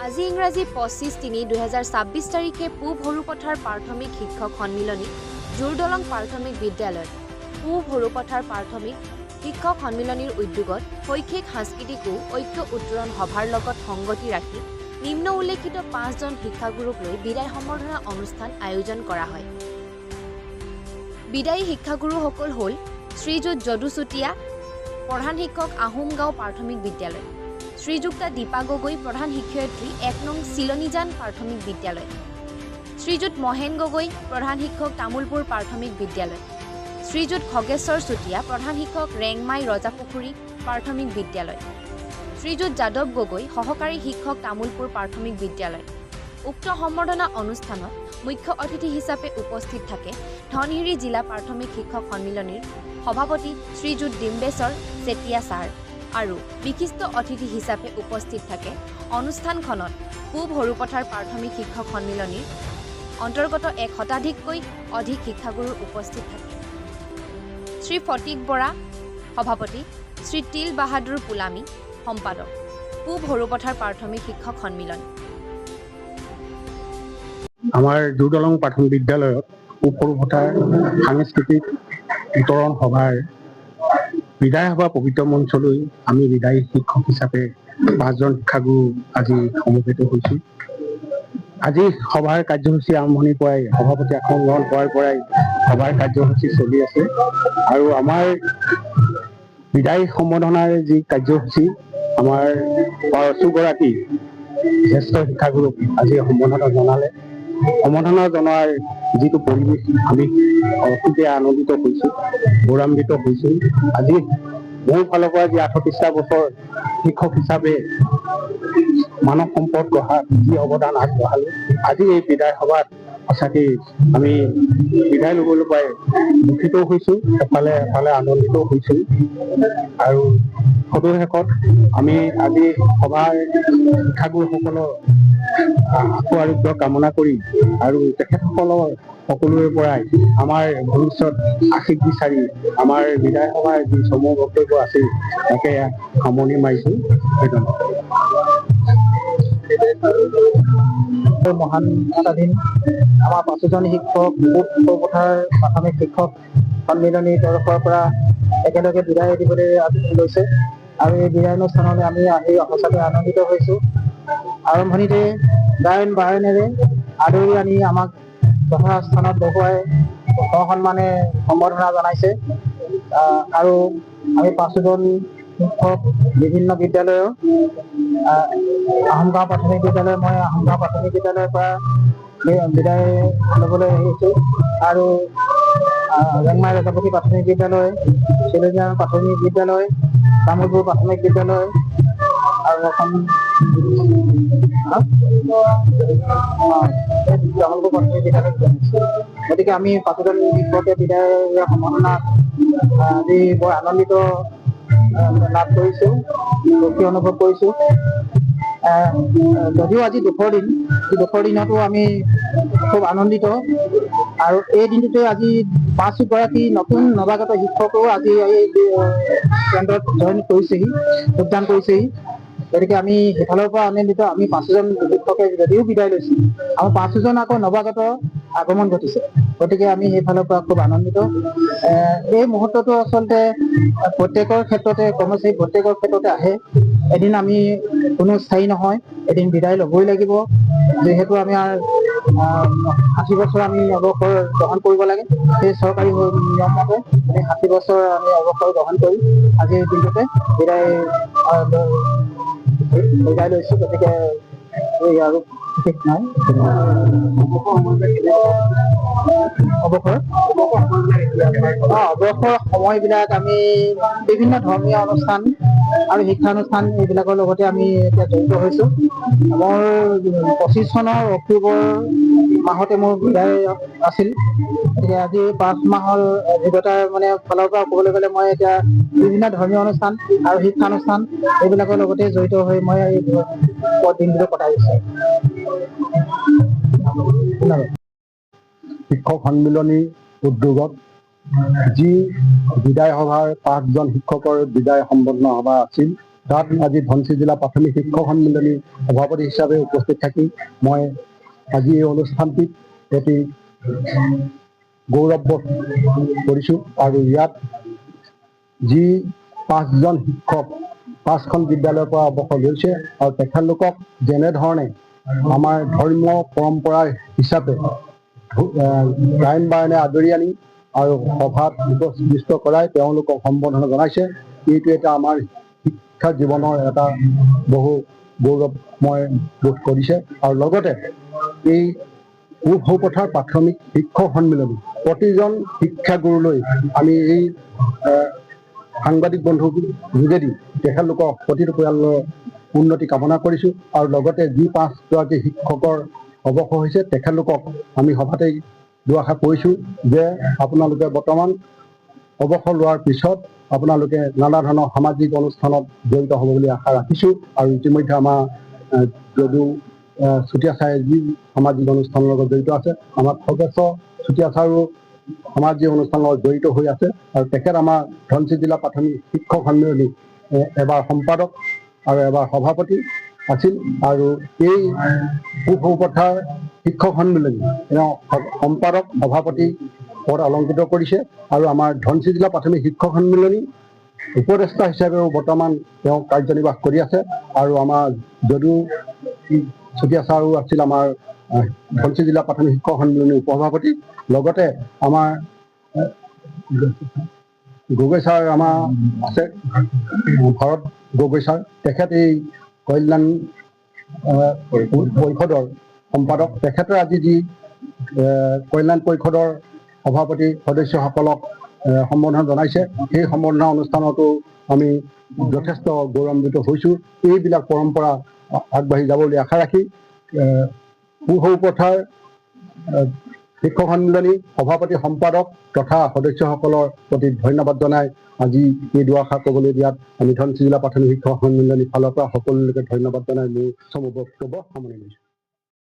আজি ইংৰাজী 25/3/2026 তাৰিখে পূব সৰুপথাৰ প্ৰাথমিক শিক্ষক সন্মিলনী জোৰদলং প্ৰাথমিক বিদ্যালয়ত পূব সৰুপথাৰ প্ৰাথমিক শিক্ষক সন্মিলনীৰ উদ্যোগত শৈক্ষিক সাংস্কৃতিক ও ঐক্য উত্তৰণ সভাৰ লগত সংগতি ৰাখি নিম্ন উল্লেখিত 5 জন শিক্ষাগুৰুক লৈ বিদায় সম্বৰ্ধনা অনুষ্ঠান আয়োজন কৰা হয়। বিদায়ী শিক্ষাগুৰুসকল হ'ল শ্ৰীযুত যদু চুতীয়া, প্ৰধান শিক্ষক আহোমগাঁও প্ৰাথমিক বিদ্যালয়, শ্ৰীযুক্তা দীপা গগৈ, প্ৰধান শিক্ষয়িত্ৰী 1 নং চিলনীজান প্ৰাথমিক বিদ্যালয়, শ্ৰীযুত মহেন গগৈ, প্ৰধান শিক্ষক তামুলপুৰ প্ৰাথমিক বিদ্যালয়, শ্ৰীযুত খগেশ্বৰ চুতীয়া, প্ৰধান শিক্ষক ৰেংমাই ৰজাপুখুৰী প্ৰাথমিক বিদ্যালয়, শ্ৰীযুত যাদৱ গগৈ, সহকাৰী শিক্ষক তামুলপুৰ প্ৰাথমিক বিদ্যালয়। উক্ত সম্বৰ্ধনা অনুষ্ঠানত মুখ্য অতিথি হিচাপে উপস্থিত থাকে ধনশিৰি জিলা প্ৰাথমিক শিক্ষক সন্মিলনীৰ সভাপতি শ্ৰীযুত ডিম্বেশ্বৰ চেতিয়া ছাৰ আৰু বিশিষ্ট অতিথি হিচাপে উপস্থিত থাকে অনুষ্ঠানখনত পূব সৰুপথাৰ প্ৰাথমিক শিক্ষক সন্মিলনীৰ অন্তৰ্গত 1 শতাধিককৈ অধিক শিক্ষাগুৰু উপস্থিত থাকে। শ্ৰী ফটিক বৰা সভাপতি, শ্ৰী তিল বাহাদুৰ পুলামী সম্পাদক, পূব সৰুপথাৰ প্ৰাথমিক শিক্ষক সন্মিলন। আমাৰ জোৰদলং প্ৰাথমিক বিদ্যালয়ত পূব সৰুপথাৰ সাংস্কৃতিক বিতৰণ সভাৰ বিদায় সভা পবিত্ৰ মঞ্চলৈ আমি বিদায়ী শিক্ষক হিচাপে 5 জন শিক্ষাগুৰু আজি সমবেত হৈছোঁ। আজি সভাৰ কাৰ্যসূচী আৰম্ভণিৰ পৰাই সভাপতি আসন গ্ৰহণ কৰাৰ পৰাই সভাৰ কাৰ্যসূচী চলি আছে আৰু আমাৰ বিদায়ী সম্বৰ্ধনাৰ যি কাৰ্যসূচী আমাৰ 5গৰাকী জ্যেষ্ঠ শিক্ষাগুৰুক আজি সম্বৰ্ধনা জনালে। সম্বৰ্ধনা জনোৱাৰ যিটো পৰিৱেশ আমি অতিকে আনন্দিত হৈছোঁ, গৌৰৱান্বিত হৈছোঁ। আজি মোৰ ফালৰ পৰা যি 38টা বছৰ শিক্ষক হিচাপে মানৱ সম্পদ গঢ়াত যি অৱদান আগবঢ়ালোঁ, আজি এই বিদায় সভাত সঁচাকেই আমি বিদায় ল'বলৈ পাই দুখিত হৈছোঁ, এফালে আনন্দিত হৈছোঁ। আৰু সদৌ শেষত আমি আজি সভাৰ শিক্ষাগুৰুসকলৰ আশু আৰোগ্য কামনা কৰি আৰু তেখেতসকলৰ সকলোৰে পৰাই আমাৰ ভৱিষ্যত আশীষ বিচাৰি আমাৰ বিদায় সভাৰ যি সমূহ বক্তব্য আছিল তাকে সামৰণি মাৰিছোঁ। মহান স্বাধীন আমাৰ 5 জন শিক্ষক পূব সৰুপথাৰ প্ৰাথমিক শিক্ষক সন্মিলনীৰ তৰফৰ পৰা একেলগে বিদায় দিবলৈ লৈছে আৰু এই বিদায় অনুষ্ঠানলৈ আমি আহি সঁচাকৈ আনন্দিত হৈছোঁ। আৰম্ভণিতে গায়ন বায়নেৰে আদৰি আনি আমাক যথাস্থানত বহুৱাই সসন্মানে সম্বৰ্ধনা জনাইছে আৰু আমি 5 জন শিক্ষক বিভিন্ন বিদ্যালয়ৰ আহোমগাঁও প্ৰাথমিক বিদ্যালয়, মই আহোমগাঁও প্ৰাথমিক বিদ্যালয়ৰ পৰা বিদায় ল'বলৈ আহিছোঁ আৰু ৰেংমাই ৰজাপুখুৰী প্ৰাথমিক বিদ্যালয়, চিলনীজান প্ৰাথমিক বিদ্যালয়, তামুলপুৰ প্ৰাথমিক বিদ্যালয় আৰু এখন তামুলপুৰ প্ৰাথমিক বিদ্যালয়। গতিকে আমি 5 জন শিক্ষকে বিদায় সম্বৰ্ধনা আজি বৰ আনন্দিত লাভ কৰিছোঁ, সুখী অনুভৱ কৰিছোঁ। যদিও আজি দুখৰ দিনতো আমি খুব আনন্দিত আৰু এই দিনটোতে আজি 5গৰাকী নতুন নৱাগত শিক্ষকেও আজি এই কেন্দ্ৰত যোগদান কৰিছেহি। গতিকে আমি সেইফালৰ পৰা আনন্দিত। আমি 5 জন শিক্ষকে যদিও বিদায় লৈছোঁ, আমাৰ 5 জন আকৌ নৱাগত আগমন ঘটিছে। গতিকে আমি সেইফালৰ পৰা খুব আনন্দিত। এই মুহূৰ্তটো আচলতে প্ৰত্যেকৰ ক্ষেত্ৰতে কৰ্মচাৰী প্ৰত্যেকৰ ক্ষেত্ৰতে আহে। এদিন আমি কোনো স্থায়ী নহয়, এদিন বিদায় ল'বই লাগিব। যিহেতু আমাৰ 60 বছৰ আমি অৱসৰ গ্ৰহণ কৰিব লাগে, সেই চৰকাৰী নিয়ম মতে আমি 60 বছৰ আমি অৱসৰ গ্ৰহণ কৰি আজিৰ দিনটোতে বিদায় লৈছোঁ। গতিকে এই আৰু ঠিক নাই। অৱসৰ সময়বিলাক আমি বিভিন্ন ধৰ্মীয় অনুষ্ঠান আৰু শিক্ষানুষ্ঠান এইবিলাকৰ লগতে আমি এতিয়া জড়িত হৈছোঁ। মোৰ 25 চনৰ অক্টোবৰ মাহতে মোৰ বিদায় আছিল। গতিকে আজি 5 মাহৰ অভিজ্ঞতাৰ ফালৰ পৰা ক'বলৈ গ'লে মই এতিয়া বিভিন্ন ধৰ্মীয় অনুষ্ঠান আৰু শিক্ষানুষ্ঠান এইবিলাকৰ লগতে জড়িত হৈ মই এই দিনটো কটাইছোঁ। শিক্ষক সন্মিলনী উদ্যোগত যি বিদায় সভাৰ 5 জন শিক্ষকৰ বিদায় সম্বৰ্ধনা সভা আছিল, তাত আজি ধনশিৰি জিলা প্ৰাথমিক শিক্ষক সন্মিলনীৰ সভাপতি হিচাপে উপস্থিত থাকি মই আজি এই অনুষ্ঠানটিত অতি গৌৰৱবোধ কৰিছোঁ আৰু ইয়াত যি 5জন শিক্ষক 5খন বিদ্যালয়ৰ পৰা অৱসৰ লৈছে আৰু তেখেতলোকক যেনেধৰণে আমাৰ ধৰ্মীয় পৰম্পৰা হিচাপে গায়ন বায়নে আদৰি আনি আৰু সভাত উপস্থিত কৰাই তেওঁলোকক সম্বৰ্ধনা জনাইছে। এইটো এটা আমাৰ শিক্ষা জীৱনৰ এটা বহু গৌৰৱময় বোধ কৰিছে। আৰু লগতে এই পূব সৌপথাৰ প্ৰাথমিক শিক্ষক সন্মিলনী প্ৰতিজন শিক্ষাগুৰুলৈ আমি এই সাংবাদিক বন্ধুৰ যোগেদি তেখেতলোকৰ প্ৰতিটো পৰিয়ালৰ উন্নতি কামনা কৰিছোঁ। আৰু লগতে যি 5গৰাকী শিক্ষকৰ অৱসৰ হৈছে তেখেতলোকক আমি সভাতেই দুআষাৰ কৈছোঁ যে আপোনালোকে বৰ্তমান অৱসৰ লোৱাৰ পিছত আপোনালোকে নানা ধৰণৰ সামাজিক অনুষ্ঠানত জড়িত হ'ব বুলি আশা ৰাখিছোঁ। আৰু ইতিমধ্যে আমাৰ যদু চুতীয়া ছাৰে যি সামাজিক অনুষ্ঠানৰ লগত জড়িত আছে, আমাৰ খগেশ্বৰ চুতীয়া ছাৰো সামাজিক অনুষ্ঠানৰ লগত জড়িত হৈ আছে। আৰু তেখেত আমাৰ ধনশিৰি জিলা প্ৰাথমিক শিক্ষক সন্মিলনী এবাৰ সম্পাদক আৰু এবাৰ সভাপতি আছিল। আৰু এই পূব সৌপথাৰ শিক্ষক সন্মিলনী তেওঁ সম্পাদক সভাপতি পদ অলংকৃত কৰিছে। আৰু আমাৰ ধনশিৰি জিলা প্ৰাথমিক শিক্ষক সন্মিলনী উপদেষ্টা হিচাপেও বৰ্তমান তেওঁ কাৰ্যনিৰ্বাহ কৰি আছে। আৰু আমাৰ যদু চুতীয়া ছাৰো আছিল আমাৰ ধনশিৰি জিলা প্ৰাথমিক শিক্ষক সন্মিলনীৰ উপসভাপতি। লগতে আমাৰ গগৈ ছাৰ আমাৰ আছে, ভৰত গগৈ ছাৰ, তেখেত এই কল্যাণ পৰিষদৰ সম্পাদক। তেখেতে আজি যি কল্যাণ পৰিষদৰ সভাপতি সদস্যসকলক সম্বৰ্ধনা জনাইছে, সেই সম্বৰ্ধনা অনুষ্ঠানতো আমি যথেষ্ট গৌৰৱান্বিত হৈছোঁ। এইবিলাক পৰম্পৰা আগবাঢ়ি যাব বুলি আশা ৰাখি পূব সৌপথাৰ শিক্ষক সন্মিলনী সভাপতি সম্পাদক তথা সদস্যসকলৰ প্ৰতি ধন্যবাদ জনাই আজি এই দুআষাৰ ক'বলৈ দিয়াত আমি ধনশিৰি জিলা প্ৰাথমিক শিক্ষক সন্মিলনীৰ ফালৰ পৰা সকলোকে ধন্যবাদ জনাই মোৰ বক্তব্য সামৰণি মাৰিছোঁ।